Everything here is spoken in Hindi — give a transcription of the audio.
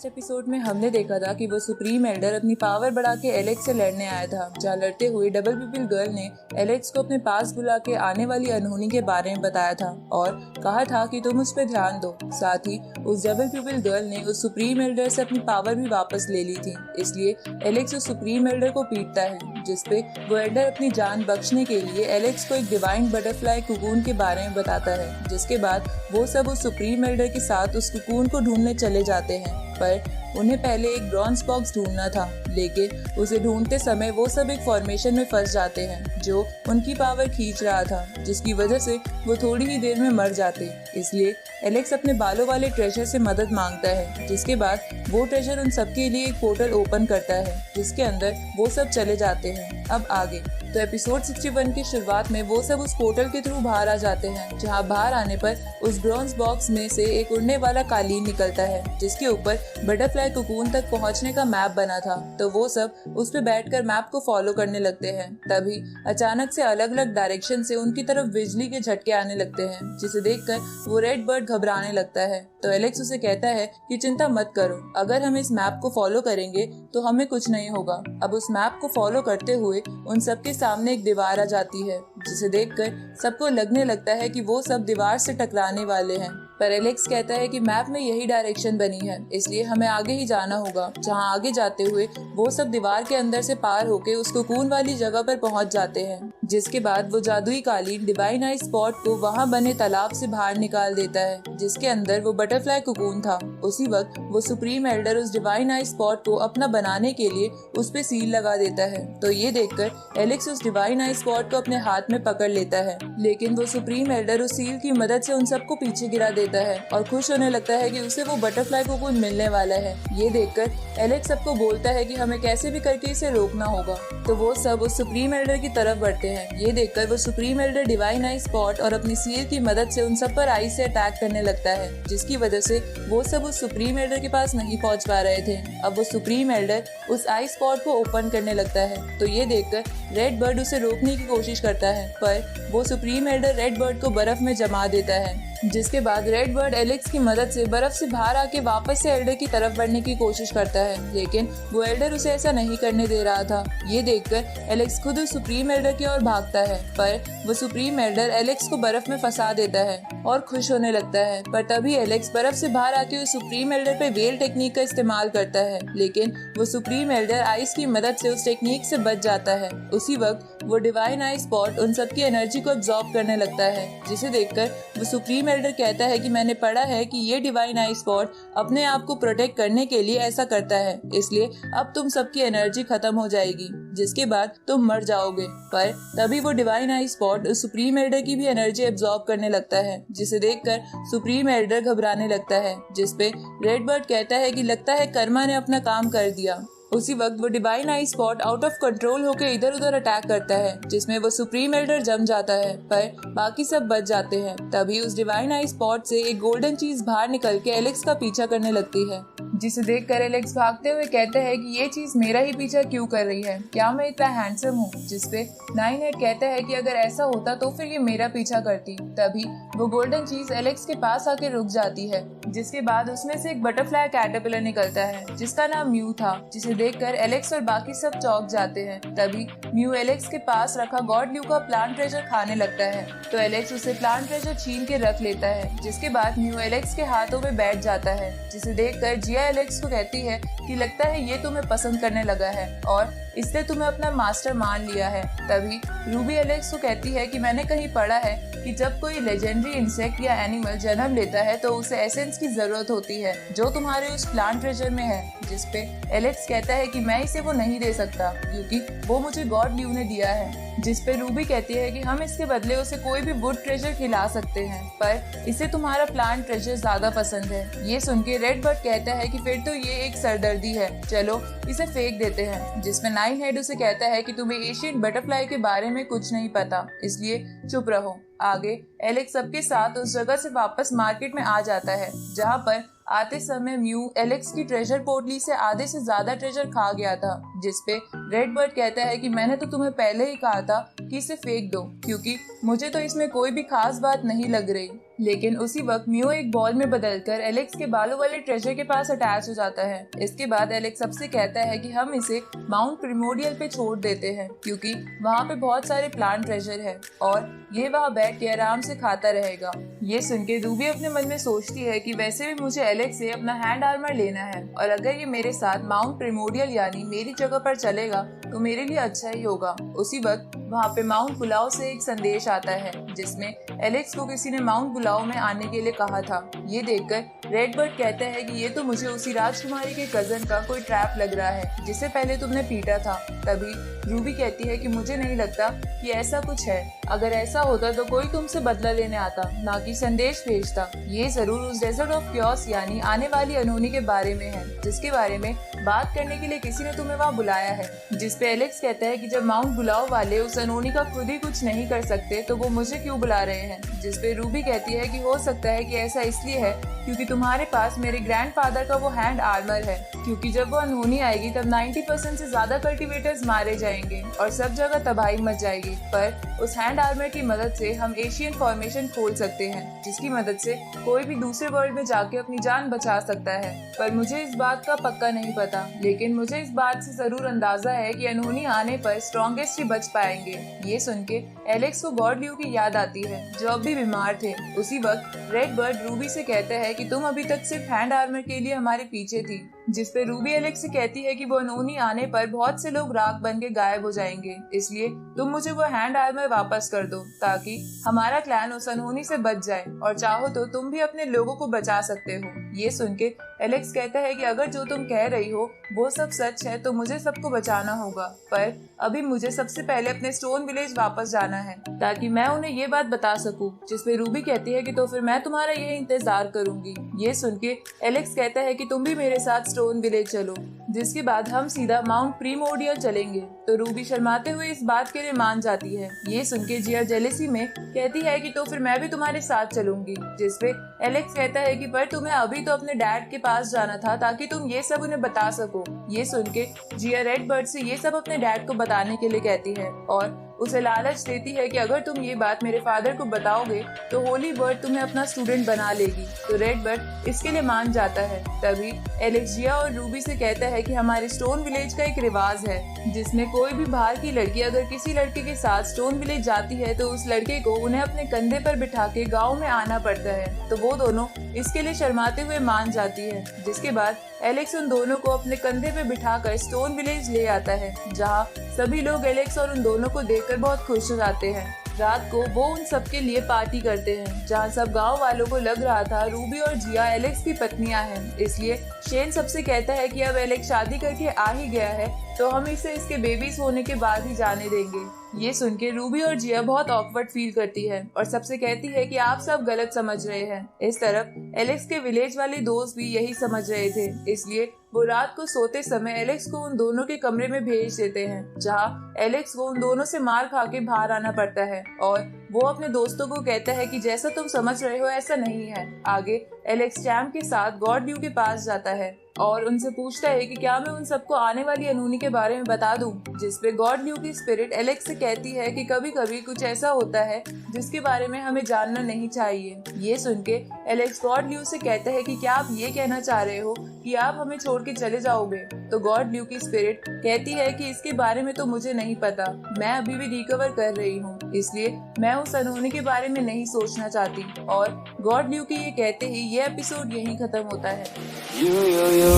लास्ट एपिसोड में हमने देखा था कि वो सुप्रीम एल्डर अपनी पावर बढ़ा के एलेक्स से लड़ने आया था, जहाँ लड़ते हुए डबल पीपल गर्ल ने एलेक्स को अपने पास बुला के आने वाली अनहोनी के बारे में बताया था और कहा था कि तुम उस पर ध्यान दो। साथ ही उस डबल पीपल गर्ल ने उस सुप्रीम एल्डर से अपनी पावर भी वापस ले ली थी। इसलिए एलेक्स उस सुप्रीम एल्डर को पीटता है, जिसपे वो एल्डर अपनी जान बख्शने के लिए एलेक्स को एक डिवाइन बटरफ्लाई कुकून के बारे में बताता है। जिसके बाद वो सब उस सुप्रीम एल्डर के साथ उस कुकून को ढूंढने चले जाते हैं, पर उन्हें पहले एक ब्रॉन्ज बॉक्स ढूंढना था, लेकिन उसे ढूंढते समय वो सब एक फॉर्मेशन में फंस जाते हैं जो उनकी पावर खींच रहा था, जिसकी वजह से वो थोड़ी ही देर में मर जाते। इसलिए एलेक्स अपने बालों वाले ट्रेजर से मदद मांगता है, जिसके बाद वो ट्रेजर उन सबके लिए एक पोर्टल ओपन करता है, जिसके अंदर वो सब चले जाते हैं। अब आगे तो एपिसोड 61 की शुरुआत में वो सब उस पोर्टल के थ्रू बाहर आ जाते हैं, जहाँ बाहर आने पर उस ब्रॉन्ज बॉक्स में से एक उड़ने वाला कालीन निकलता है, जिसके ऊपर बटरफ्लाई कुकून तक पहुंचने का मैप बना था। तो वो सब उस पे बैठकर मैप को फॉलो करने लगते हैं। तभी अचानक से अलग अलग डायरेक्शन से उनकी तरफ बिजली के झटके आने लगते हैं, जिसे देखकर वो रेड बर्ड घबराने लगता है। तो एलेक्स उसे कहता है कि चिंता मत करो, अगर हम इस मैप को फॉलो करेंगे तो हमें कुछ नहीं होगा। अब उस मैप को फॉलो करते हुए उन सबके सामने एक दीवार आ जाती है, जिसे देखकर सबको लगने लगता है कि वो सब दीवार से टकराने वाले हैं। पर एलेक्स कहता है कि मैप में यही डायरेक्शन बनी है, इसलिए हमें आगे ही जाना होगा। जहां आगे जाते हुए वो सब दीवार के अंदर से पार होके उस कुकून वाली जगह पर पहुंच जाते हैं, जिसके बाद वो जादुई कालीन डिवाइन आई स्पॉट को वहां बने तालाब से बाहर निकाल देता है, जिसके अंदर वो बटरफ्लाई कुकून था। उसी वक्त वो सुप्रीम एल्डर उस डिवाइन आई स्पॉट को अपना बनाने के लिए उस पे सील लगा देता है। तो ये देखकर एलेक्स उस डिवाइन आई स्पॉट को अपने हाथ में पकड़ लेता है, लेकिन वो सुप्रीम एल्डर उस सील की मदद से उन सबको पीछे गिरा देता है और खुश होने लगता है कि उसे वो बटरफ्लाई कुकून मिलने वाला है। ये देखकर एलेक्स सबको बोलता है कि हमें कैसे भी करके इसे रोकना होगा। तो वो सब उस सुप्रीम एल्डर की तरफ बढ़ते हैं। ये देखकर वो supreme Elder divine I spot और अपनी सील की मदद से उन सब पर आइस से अटैक करने लगता है, जिसकी वजह से वो सब उस सुप्रीम एल्डर के पास नहीं पहुंच पा रहे थे। अब वो सुप्रीम एल्डर उस आई स्पॉट को ओपन करने लगता है। तो ये देखकर रेड बर्ड उसे रोकने की कोशिश करता है, पर वो सुप्रीम एल्डर रेड बर्ड को बर्फ में जमा देता है, जिसके बाद रेड बर्ड एलेक्स की मदद से बर्फ से बाहर आके वापस से एल्डर की तरफ बढ़ने की कोशिश करता है, लेकिन वो एल्डर उसे ऐसा नहीं करने दे रहा था। ये देखकर एलेक्स खुद उस सुप्रीम एल्डर की ओर भागता है, पर वो सुप्रीम एल्डर एलेक्स को बर्फ में फंसा देता है और खुश होने लगता है। पर तभी एलेक्स बर्फ से बाहर आके उस सुप्रीम एल्डर पे वेल टेक्निक का इस्तेमाल करता है, लेकिन वो सुप्रीम एल्डर आइस की मदद से उस टेक्निक से बच जाता है। उसी वक्त वो डिवाइन आई स्पॉट उन सबकी एनर्जी को एब्जॉर्ब करने लगता है, जिसे देखकर वो सुप्रीम एल्डर कहता है कि मैंने पढ़ा है कि ये डिवाइन आई स्पॉट अपने आप को प्रोटेक्ट करने के लिए ऐसा करता है, इसलिए अब तुम सबकी एनर्जी खत्म हो जाएगी, जिसके बाद तुम मर जाओगे। पर तभी वो डिवाइन आई स्पॉट उस सुप्रीम एल्डर की भी एनर्जी एब्जॉर्ब करने लगता है, जिसे देखकर सुप्रीम एल्डर घबराने लगता है, जिसपे रेड बर्ड कहता है कि लगता है कर्मा ने अपना काम कर दिया। उसी वक्त वो divine I spot out of control होकर इधर उधर अटैक करता है, जिसमें वो सुप्रीम एल्डर जम जाता है, पर बाकी सब बच जाते हैं। तभी उस डिवाइन आई स्पॉट से एक गोल्डन चीज बाहर निकल के एलेक्स का पीछा करने लगती है, जिसे देखकर एलेक्स भागते हुए कहते हैं कि ये चीज मेरा ही पीछा क्यों कर रही है, क्या मैं इतना हैंडसम हूँ? जिसपे नाइन हेड कहता है कि अगर ऐसा होता तो फिर ये मेरा पीछा करती। तभी वो गोल्डन चीज एलेक्स के पास आके रुक जाती है, जिसके बाद उसमें से एक बटरफ्लाई कैटरपिलर निकलता है, जिसका नाम म्यू था, जिसे देखकर एलेक्स और बाकी सब चौंक जाते हैं। तभी म्यू एलेक्स के पास रखा गॉड ल्यू का प्लांट ट्रेजर खाने लगता है, तो एलेक्स उसे प्लांट ट्रेजर छीन के रख लेता है, जिसके बाद म्यू एलेक्स के हाथों में बैठ जाता है, जिसे देखकर जिया एलेक्स को कहती है कि लगता है ये तुम्हें पसंद करने लगा है और इसने तुम्हें अपना मास्टर मान लिया है। तभी रूबी एलेक्स को कहती है कि मैंने कहीं पढ़ा है कि जब कोई लेजेंडरी इंसेक्ट या एनिमल जन्म लेता है तो उसे एसेंस की जरूरत होती है, जो तुम्हारे उस प्लांट ट्रेजर में है। जिसपे एलेक्स कहता है कि मैं इसे वो नहीं दे सकता, क्योंकि वो मुझे गॉड ल्यू ने दिया है। जिसपे रूबी कहती है कि हम इसके बदले उसे कोई भी वुड ट्रेजर खिला सकते हैं, पर इसे तुम्हारा प्लांट ट्रेजर ज्यादा पसंद है। ये सुन के रेड बर्ड कहता है कि फिर तो ये एक सरदर्दी है, चलो इसे फेंक देते हैं। जिसमें नाइन हेड उसे कहता है कि तुम्हें एशियन बटरफ्लाई के बारे में कुछ नहीं पता, इसलिए चुप रहो। आगे एलेक्स सबके साथ उस जगह से वापस मार्केट में आ जाता है, जहाँ पर आते समय म्यू एलेक्स की ट्रेजर पोटली से आधे से ज्यादा ट्रेजर खा गया था। जिसपे रेड बर्ड कहता है कि मैंने तो तुम्हें पहले ही कहा था कि इसे फेंक दो, क्योंकि मुझे तो इसमें कोई भी खास बात नहीं लग रही। लेकिन उसी वक्त मियो एक बॉल में बदलकर एलेक्स के बालों वाले ट्रेजर के पास अटैच हो जाता है। इसके बाद एलेक्स सबसे कहता है कि हम इसे माउंट प्रिमोरियल पे छोड़ देते हैं क्योंकि वहाँ पे बहुत सारे प्लांट ट्रेजर है और ये वहाँ बैठ के आराम से खाता रहेगा। ये सुन के रूबी अपने मन में सोचती है कि वैसे भी मुझे एलेक्स से अपना हैंड आर्मर लेना है और अगर ये मेरे साथ माउंट प्रिमोरियल यानी मेरी जगह पर चलेगा तो मेरे लिए अच्छा ही होगा। उसी वक्त वहाँ पे माउंट बुलाओ से एक संदेश आता है जिसमें एलेक्स को किसी ने माउंट बुलाओ में आने के लिए कहा था। ये देखकर रेडबर्ड कहता है कि ये तो मुझे उसी राजकुमारी के कजन का कोई ट्रैप लग रहा है जिसे पहले तुमने पीटा था। तभी रूबी कहती है कि मुझे नहीं लगता कि ऐसा कुछ है, अगर ऐसा होता तो कोई तुमसे बदला लेने आता ना कि संदेश भेजता। ये जरूर उस डेजर्ट ऑफ क्योस यानी आने वाली अनहोनी के बारे में है जिसके बारे में बात करने के लिए किसी ने तुम्हें वहाँ बुलाया है। जिसपे एलेक्स कहता है कि जब माउंट बुलाओ वाले उस अनहोनी का खुद ही कुछ नहीं कर सकते तो वो मुझे क्यों बुला रहे हैं। जिसपे रूबी कहती है कि हो सकता है कि ऐसा इसलिए है क्योंकि तुम्हारे पास मेरे ग्रैंडफादर का वो हैंड आर्मर है, क्योंकि जब वो अनहोनी आएगी तब 90% से ज्यादा कल्टीवेटर्स मारे जाएंगे और सब जगह तबाही मच जाएगी। पर उस हैंड आर्मर की मदद से हम एशियन फॉर्मेशन खोल सकते हैं जिसकी मदद से कोई भी दूसरे वर्ल्ड में जाके अपनी जान बचा सकता है। पर मुझे इस बात का पक्का नहीं पता, लेकिन मुझे इस बात से जरूर अंदाजा है कि अनहोनी आने पर स्ट्रॉन्गेस्ट ही बच पाएंगे। ये सुन के एलेक्स को गॉड ल्यू की याद आती है जो अब भी बीमार थे। उसी वक्त रेडबर्ड रूबी से कहता है कि तुम अभी तक सिर्फ हैंड आर्मर के लिए हमारे पीछे थी। जिसपे रूबी एलेक्स से कहती है कि वो अनहोनी आने पर बहुत से लोग राख बन के गायब हो जाएंगे, इसलिए तुम मुझे वो हैंड आर्मर वापस कर दो ताकि हमारा क्लैन उस अनहोनी से बच जाए और चाहो तो तुम भी अपने लोगों को बचा सकते हो। ये सुन के एलेक्स कहता है कि अगर जो तुम कह रही हो वो सब सच है तो मुझे सबको बचाना होगा, पर अभी मुझे सबसे पहले अपने स्टोन विलेज वापस जाना है ताकि मैं उन्हें ये बात बता सकूं। जिसपे रूबी कहती है कि तो फिर मैं तुम्हारा यही इंतजार करूंगी। ये सुन के एलेक्स कहता है कि तुम भी मेरे साथ स्टोन विलेज चलो, जिसके बाद हम सीधा माउंट प्रीमोर्डियल चलेंगे। तो रूबी शर्माते हुए इस बात के लिए मान जाती है। ये सुन के जिया जेलेसी में कहती है कि तो फिर मैं भी तुम्हारे साथ चलूंगी। जिसपे एलेक्स कहता है कि पर तुम्हें अभी तो अपने डैड के पास जाना था ताकि तुम ये सब उन्हें बता सको। ये सुन के जिया रेडबर्ड से ये सब अपने डैड को बताने के लिए कहती है और उसे लालच देती है कि अगर तुम ये बात मेरे फादर को बताओगे तो होली बर्ड तुम्हें अपना स्टूडेंट बना लेगी। तो रेडबर्ड इसके लिए मान जाता है। तभी एलेक्स जिया और रूबी से कहता है कि हमारे स्टोन विलेज का एक रिवाज है जिसमें कोई भी बाहर की लड़की अगर किसी लड़के के साथ स्टोन विलेज जाती है तो उस लड़के को उन्हें अपने कंधे पर बिठा के गाँव में आना पड़ता है। तो वो दोनों इसके लिए शर्माते हुए मान जाती है। जिसके बाद एलेक्स उन दोनों को अपने कंधे पे बिठाकर स्टोन विलेज ले आता है जहाँ सभी लोग एलेक्स और उन दोनों को देखकर बहुत खुश हो जाते हैं। रात को वो उन सबके लिए पार्टी करते हैं जहाँ सब गांव वालों को लग रहा था रूबी और जिया एलेक्स की पत्नियां हैं, इसलिए शेन सबसे कहता है कि अब एलेक्स शादी करके आ ही गया है तो हम इसे इसके बेबीज होने के बाद ही जाने देंगे। ये सुन के रूबी और जिया बहुत ऑकवर्ड फील करती है और सबसे कहती है कि आप सब गलत समझ रहे हैं। इस तरफ एलेक्स के विलेज वाले दोस्त भी यही समझ रहे थे, इसलिए वो रात को सोते समय एलेक्स को उन दोनों के कमरे में भेज देते हैं जहाँ एलेक्स को उन दोनों से मार खा के बाहर आना पड़ता है और वो अपने दोस्तों को कहता है कि जैसा तुम समझ रहे हो ऐसा नहीं है। आगे एलेक्स चैम के साथ गॉड ल्यू के पास जाता है और उनसे पूछता है कि क्या मैं उन सबको आने वाली अनहोनी के बारे में बता दूं। जिसपे गॉड ल्यू की स्पिरिट एलेक्स से कहती है कि कभी कभी कुछ ऐसा होता है जिसके बारे में हमें जानना नहीं चाहिए। ये सुन के एलेक्स गॉड ल्यू से कहता है कि क्या आप ये कहना चाह रहे हो कि आप हमें छोड़ के चले जाओगे। तो गॉड ल्यू की स्पिरिट कहती है कि इसके बारे में तो मुझे नहीं पता, मैं अभी भी रिकवर कर रही हूँ, इसलिए मैं उस अनहोनी के बारे में नहीं सोचना चाहती। और गॉड ल्यू के ये कहते ही ये एपिसोड यहीं खत्म होता है।